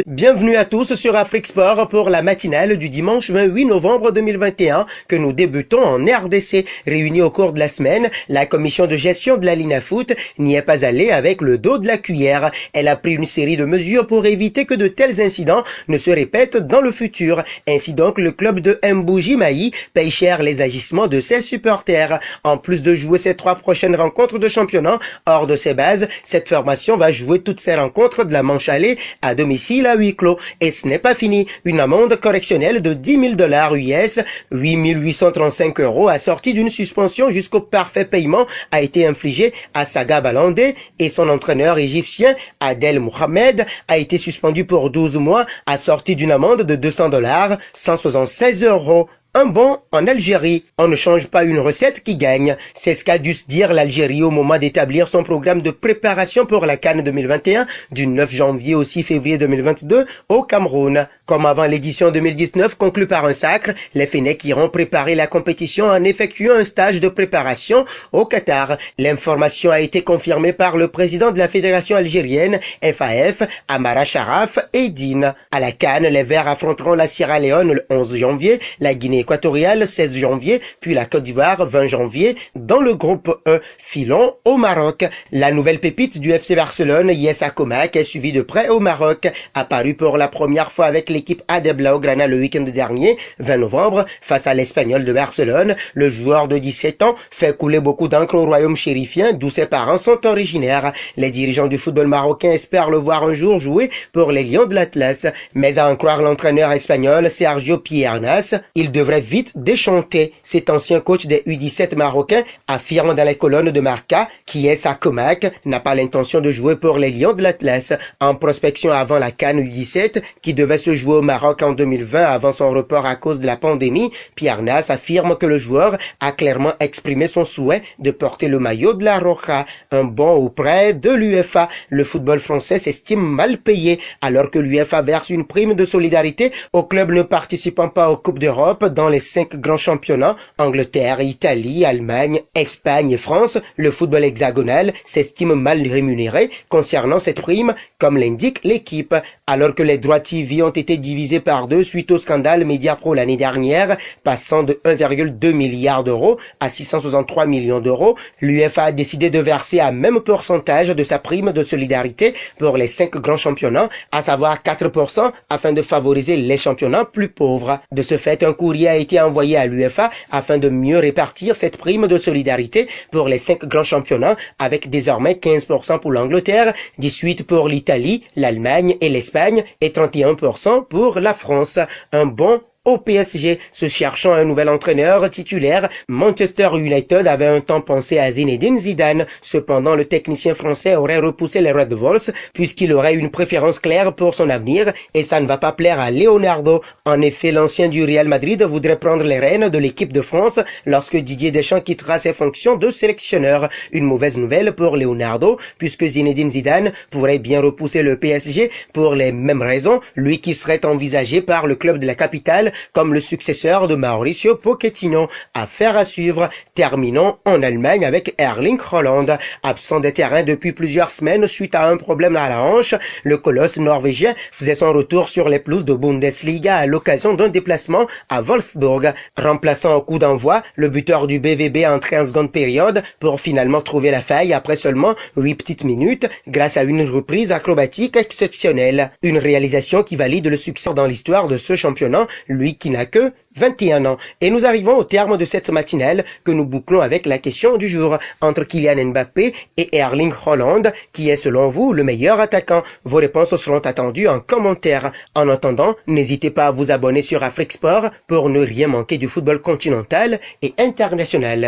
Bienvenue à tous sur Afrique Sport pour la matinale du dimanche 28 novembre 2021 que nous débutons en RDC. Réunis au cours de la semaine, la commission de gestion de la Linafoot n'y est pas allée avec le dos de la cuillère. Elle a pris une série de mesures pour éviter que de tels incidents ne se répètent dans le futur. Ainsi donc, le club de Mbouji-Maï paye cher les agissements de ses supporters. En plus de jouer ses 3 prochaines rencontres de championnat hors de ses bases, cette formation va jouer toutes ses rencontres de la manche aller à domicile à huis clos. Et ce n'est pas fini. Une amende correctionnelle de $10 000 US, 8 835 € assortie d'une suspension jusqu'au parfait paiement a été infligée à Saga Balandé et son entraîneur égyptien Adel Mohamed a été suspendu pour 12 mois assorti d'une amende de $200, 176 €. Un bon en Algérie. On ne change pas une recette qui gagne. C'est ce qu'a dû se dire l'Algérie au moment d'établir son programme de préparation pour la CAN 2021 du 9 janvier au 6 février 2022 au Cameroun. Comme avant l'édition 2019 conclue par un sacre, les Fennecs iront préparer la compétition en effectuant un stage de préparation au Qatar. L'information a été confirmée par le président de la fédération algérienne, FAF, Amara Sharaf Eddine. À la CAN, les Verts affronteront la Sierra Leone le 11 janvier, la Guinée équatoriale 16 janvier, puis la Côte d'Ivoire 20 janvier, dans le groupe E, filons au Maroc. La nouvelle pépite du FC Barcelone, Yessa Comac, est suivie de près au Maroc. Apparu pour la première fois avec l'équipe AD Blaugrana le week-end dernier, 20 novembre, face à l'Espagnol de Barcelone, le joueur de 17 ans fait couler beaucoup d'encre au royaume chérifien, d'où ses parents sont originaires. Les dirigeants du football marocain espèrent le voir un jour jouer pour les Lions de l'Atlas. Mais à en croire l'entraîneur espagnol Sergio Piernas, il devrait vite déchanter. Cet ancien coach des U17 marocains affirme dans les colonnes de Marca qu'Yessa Comac n'a pas l'intention de jouer pour les Lions de l'Atlas. En prospection avant la CAN U17 qui devait se jouer au Maroc en 2020 avant son report à cause de la pandémie, Piernas affirme que le joueur a clairement exprimé son souhait de porter le maillot de la Roja. Un bon auprès de l'UEFA. Le football français s'estime mal payé alors que l'UEFA verse une prime de solidarité aux clubs ne participant pas aux Coupes d'Europe dans les 5 grands championnats, Angleterre, Italie, Allemagne, Espagne et France. Le football hexagonal s'estime mal rémunéré concernant cette prime, comme l'indique l'équipe. Alors que les droits TV ont été divisés par 2 suite au scandale Mediapro l'année dernière, passant de 1,2 milliard d'euros à 663 millions d'euros, l'UEFA a décidé de verser un même pourcentage de sa prime de solidarité pour les 5 grands championnats, à savoir 4% afin de favoriser les championnats plus pauvres. De ce fait, un courrier a été envoyé à l'UEFA afin de mieux répartir cette prime de solidarité pour les 5 grands championnats, avec désormais 15% pour l'Angleterre, 18% pour l'Italie, l'Allemagne et l'Espagne et 31% pour la France. Un bon au PSG. Se cherchant un nouvel entraîneur titulaire, Manchester United avait un temps pensé à Zinedine Zidane. Cependant, le technicien français aurait repoussé les Red Devils puisqu'il aurait une préférence claire pour son avenir et ça ne va pas plaire à Leonardo. En effet, l'ancien du Real Madrid voudrait prendre les rênes de l'équipe de France lorsque Didier Deschamps quittera ses fonctions de sélectionneur. Une mauvaise nouvelle pour Leonardo puisque Zinedine Zidane pourrait bien repousser le PSG pour les mêmes raisons, lui qui serait envisagé par le club de la capitale comme le successeur de Mauricio Pochettino. Affaire à suivre. Terminons en Allemagne avec Erling Haaland. Absent des terrains depuis plusieurs semaines suite à un problème à la hanche, le colosse norvégien faisait son retour sur les pelouses de Bundesliga à l'occasion d'un déplacement à Wolfsburg. Remplaçant au coup d'envoi, le buteur du BVB entré en seconde période pour finalement trouver la faille après seulement 8 petites minutes grâce à une reprise acrobatique exceptionnelle. Une réalisation qui valide le succès dans l'histoire de ce championnat, lui qui n'a que 21 ans. Et nous arrivons au terme de cette matinale que nous bouclons avec la question du jour. Entre Kylian Mbappé et Erling Haaland, qui est selon vous le meilleur attaquant? Vos réponses seront attendues en commentaire. En attendant, n'hésitez pas à vous abonner sur Afrique Sport pour ne rien manquer du football continental et international.